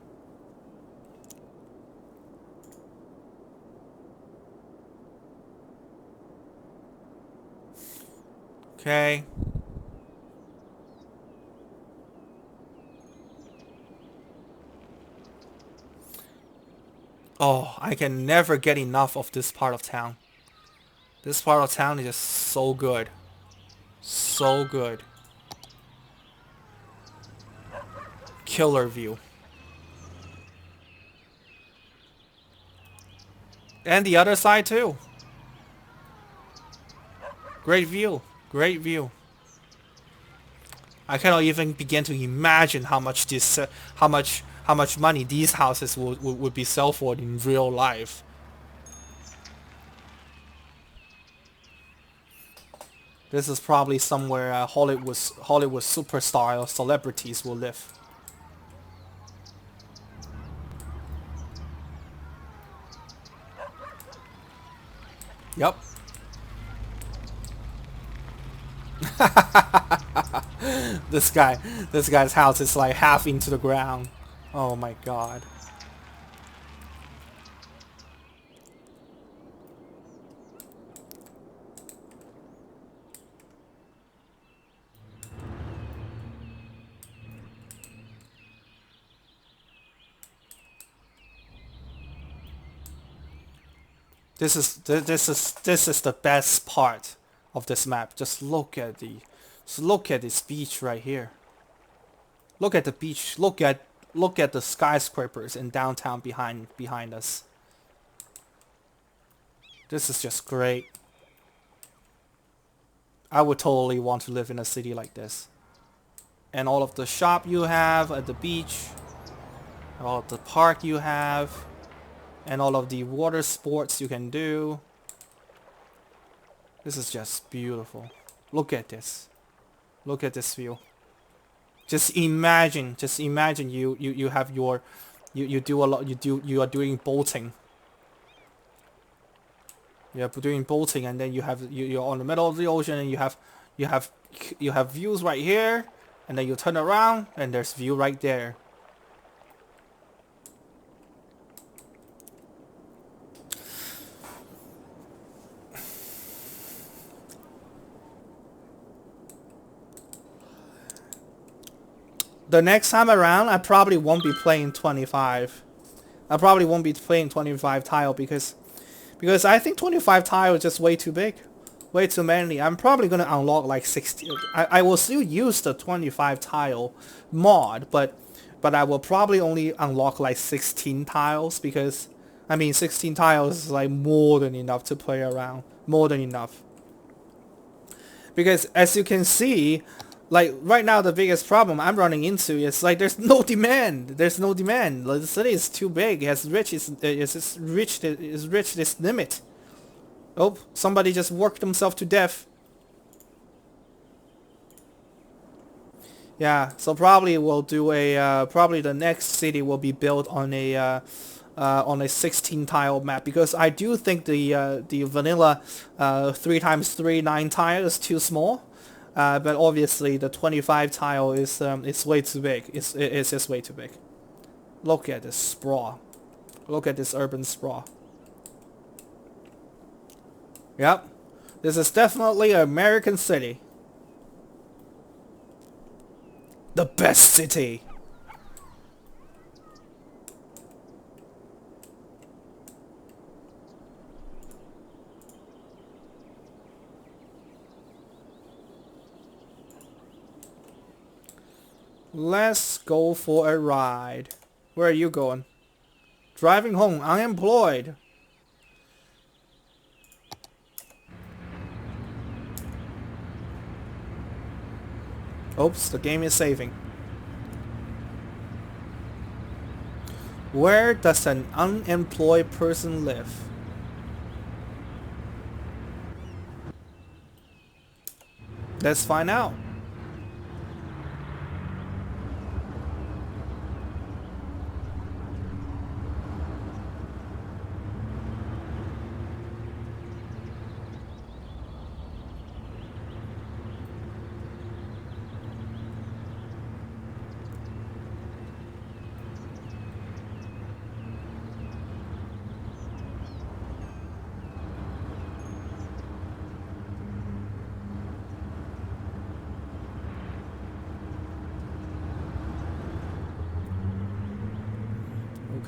Okay. Oh, I can never get enough of this part of town. This part of town is just so good. So good. Killer view. And the other side too. Great view. Great view. I cannot even begin to imagine how much this, how much money these houses would be sell for in real life. This is probably somewhere Hollywood superstar or celebrities will live. Yep. this guy, this guy's house is like half into the ground. Oh my god. This is the best part of this map. Just look at this beach right here. Look at the beach. Look at the skyscrapers in downtown behind us. This is just great. I would totally want to live in a city like this. And all of the shop you have at the beach, all of the park you have, and all of the water sports you can do. This is just beautiful. Look at this. Look at this view. Just imagine you have your you do a lot you are doing boating. You're doing boating and then you're on the middle of the ocean and you have views right here and then you turn around and there's view right there. The next time around, I probably won't be playing 25. I probably won't be playing 25 tile because I think 25 tile is just way too big. Way too many. I'm probably going to unlock like 60. I will still use the 25 tile mod, but I will probably only unlock like 16 tiles because, I mean, 16 tiles is like more than enough to play around. More than enough. Because as you can see, like right now the biggest problem I'm running into is like there's no demand. There's no demand. Like, the city is too big. It has reached its limit. Oh, somebody just worked themselves to death. Yeah, so probably we'll do a probably the next city will be built on a 16 tile map because I do think the vanilla 3x3 9 tile is too small. But obviously the 25 tile is it's way too big. It's just way too big. Look at this sprawl. Look at this urban sprawl. Yep. This is definitely an American city. The best city. Let's go for a ride. Where are you going? Driving home, unemployed. Oops, the game is saving. Where does an unemployed person live? Let's find out.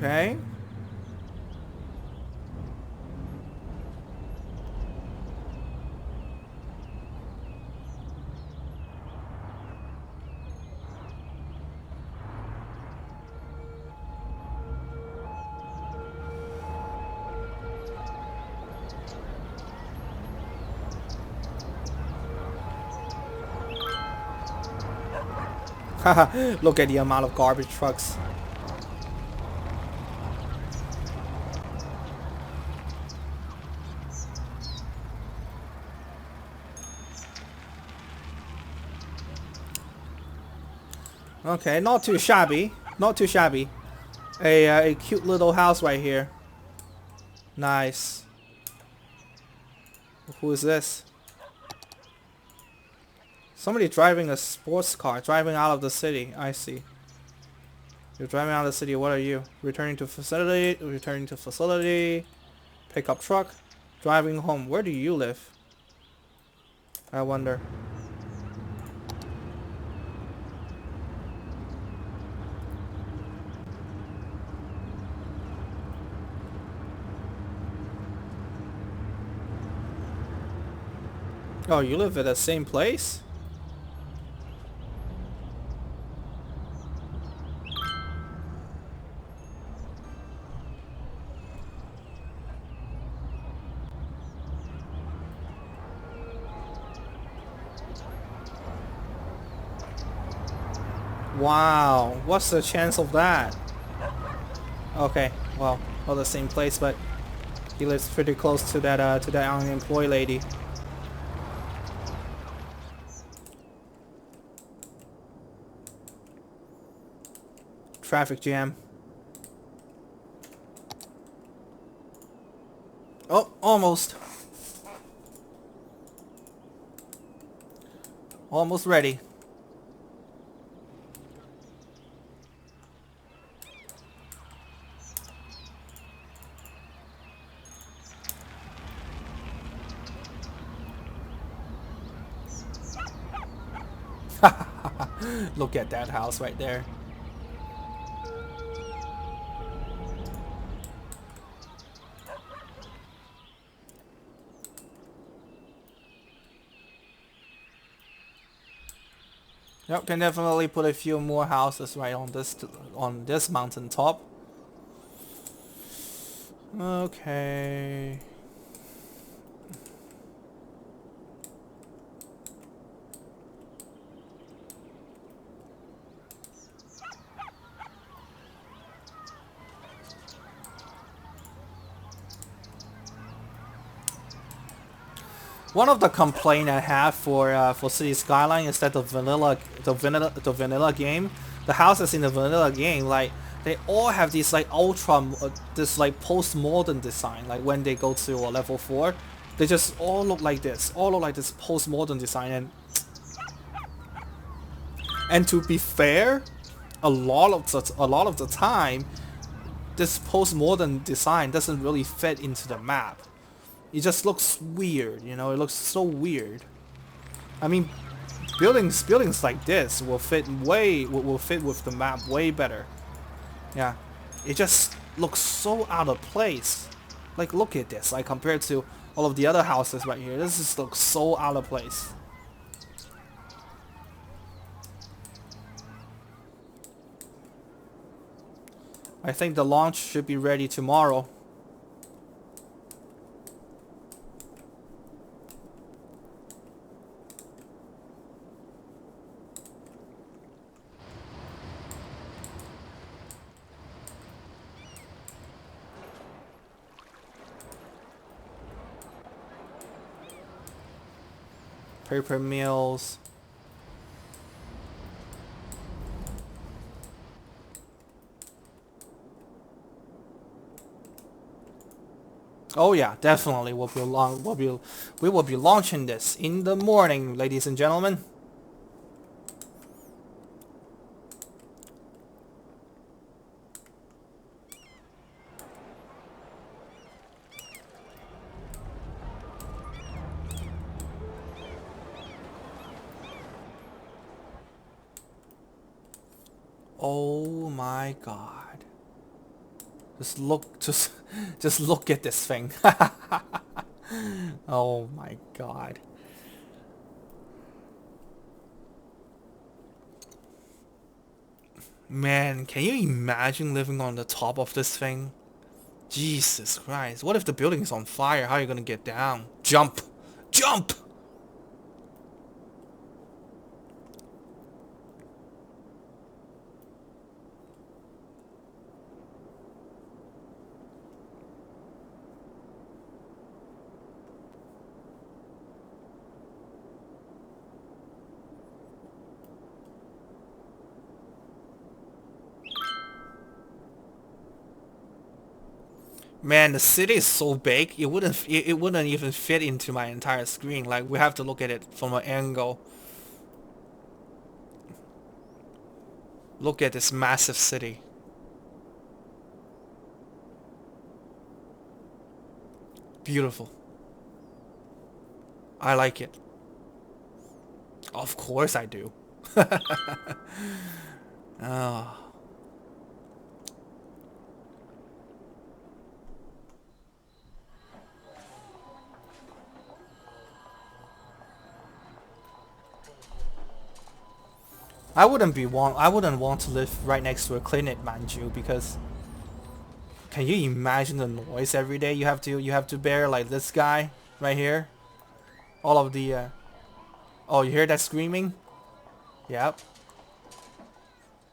Okay. Haha, look at the amount of garbage trucks. Okay, not too shabby. Not too shabby. A cute little house right here. Nice. Who is this? Somebody driving a sports car, driving out of the city. I see. You're driving out of the city. What are you? Returning to facility. Returning to facility. Pickup truck. Driving home. Where do you live? I wonder. Oh, you live at the same place? Wow, what's the chance of that? Okay, well, not the same place, but he lives pretty close to that unemployed lady. Traffic jam. Oh, almost. Almost ready. Look at that house right there. Yep, can definitely put a few more houses right on this mountain top. Okay. One of the complaint I have for City Skyline is that the vanilla game, the houses in the vanilla game, like they all have these like this like postmodern design. Like when they go to level 4, they just all look like this, postmodern design. And to be fair, a lot of the time, this postmodern design doesn't really fit into the map. It just looks weird, you know. It looks so weird. I mean, buildings like this will fit with the map way better. Yeah, it just looks so out of place. Like, look at this. Like compared to all of the other houses right here, this just looks so out of place. I think the launch should be ready tomorrow. Paper mills. Oh yeah, definitely we will be launching this in the morning, ladies and gentlemen. Oh my god. Just just look at this thing. Oh my god. Man, can you imagine living on the top of this thing? Jesus Christ. What if the building is on fire? How are you gonna get down? Jump! Jump! Man, the city is so big, it wouldn't even fit into my entire screen. Like, we have to look at it from an angle. Look at this massive city. Beautiful. I like it. Of course I do. Oh. I wouldn't want to live right next to a clinic, mind you, because can you imagine the noise every day you have to bear, like this guy right here? All of the oh, you hear that screaming? Yep.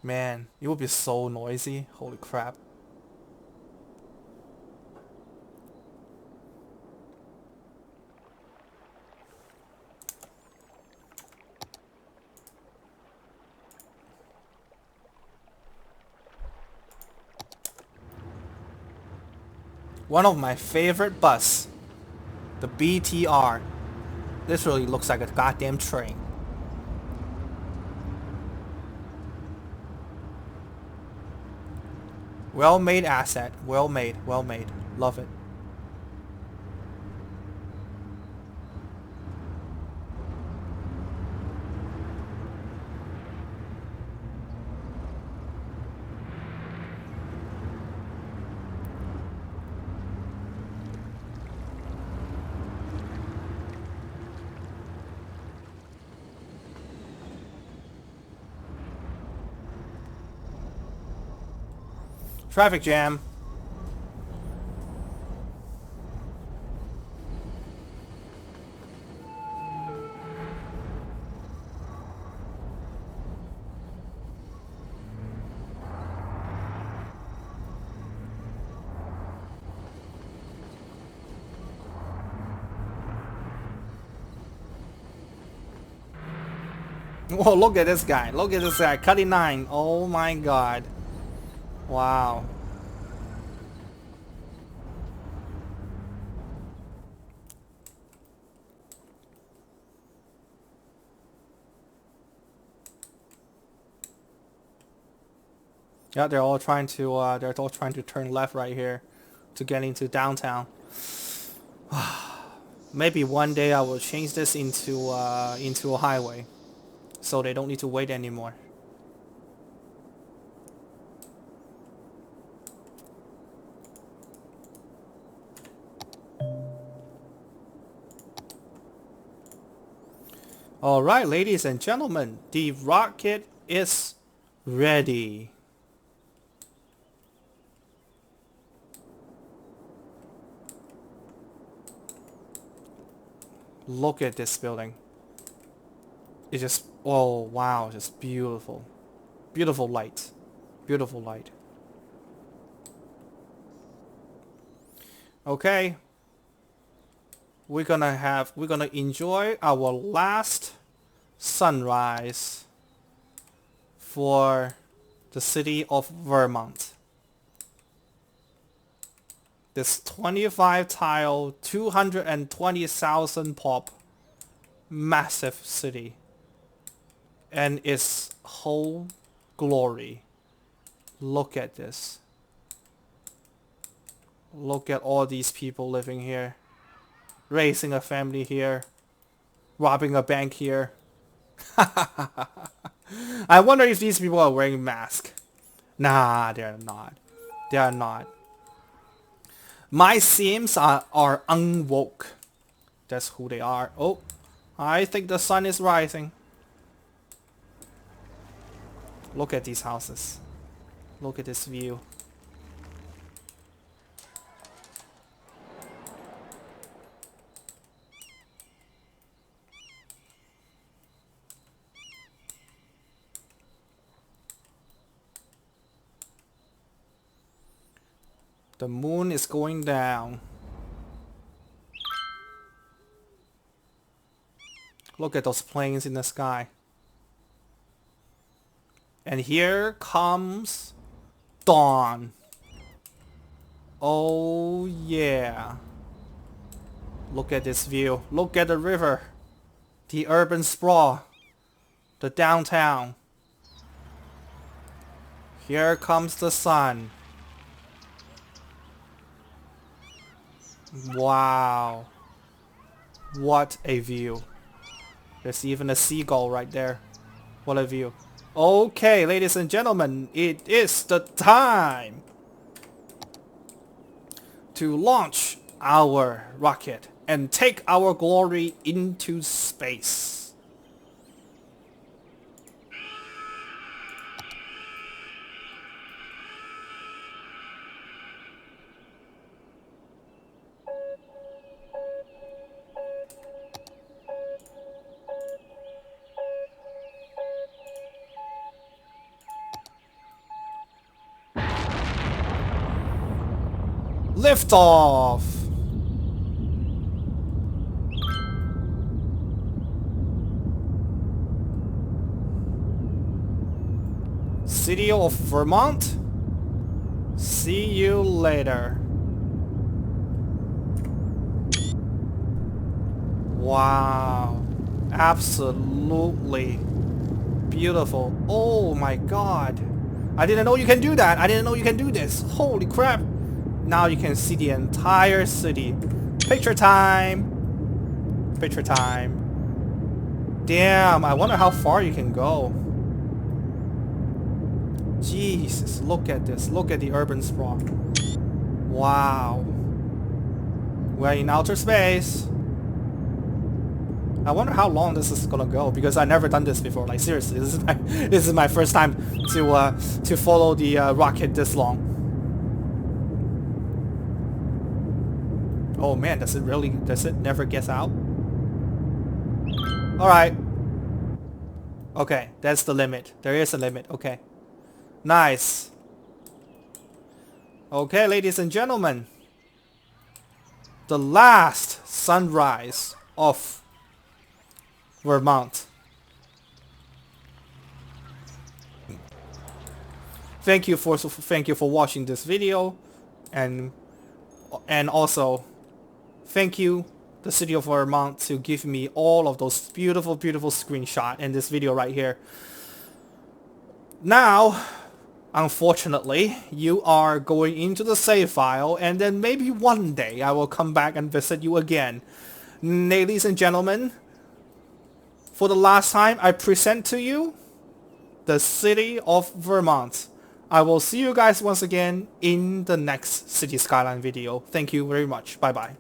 Man, it would be so noisy. Holy crap. One of my favorite bus, the BTR. This really looks like a goddamn train. Well made asset. Well made. Well made. Love it. Traffic jam. Whoa, look at this guy. Look at this guy. Cutting 9. Oh my god. Wow. Yeah, they're all trying to turn left right here to get into downtown. Maybe one day I will change this into a highway, so they don't need to wait anymore. Alright, ladies and gentlemen, the rocket is ready. Look at this building. It's just, oh wow, just beautiful. Beautiful light. Beautiful light. Okay. We're gonna enjoy our last sunrise for the city of Vermont. This 25 tile, 220,000 pop, massive city, and its whole glory. Look at this. Look at all these people living here, raising a family here, robbing a bank here. I wonder if these people are wearing masks. Nah, they're not. They are not. My Sims are unwoke. That's who they are. Oh, I think the sun is rising. Look at these houses. Look at this view. The moon is going down. Look at those planes in the sky. And here comes dawn. Oh yeah. Look at this view. Look at the river. The urban sprawl. The downtown. Here comes the sun. Wow. What a view. There's even a seagull right there. What a view. Okay, ladies and gentlemen, it is the time to launch our rocket and take our glory into space. Liftoff! City of Vermont? See you later. Wow. Absolutely beautiful. Oh my god. I didn't know you can do that. I didn't know you can do this. Holy crap. Now you can see the entire city. Picture time. Picture time. Damn, I wonder how far you can go. Jesus, look at this. Look at the urban sprawl. Wow. We're in outer space. I wonder how long this is gonna go, because I've never done this before. Like seriously, this is my first time to follow the rocket this long. Oh man, does it never get out? Alright. Okay, that's the limit. There is a limit, okay. Nice. Okay, ladies and gentlemen. The last sunrise of Vermont. Thank you for watching this video, and also thank you the city of Vermont to give me all of those beautiful screenshots in this video right here. Now, unfortunately, you are going into the save file, and then maybe one day I will come back and visit you again. Ladies and gentlemen, for the last time, I present to you the city of Vermont. I will see you guys once again in the next City Skyline video. Thank you very much. Bye bye.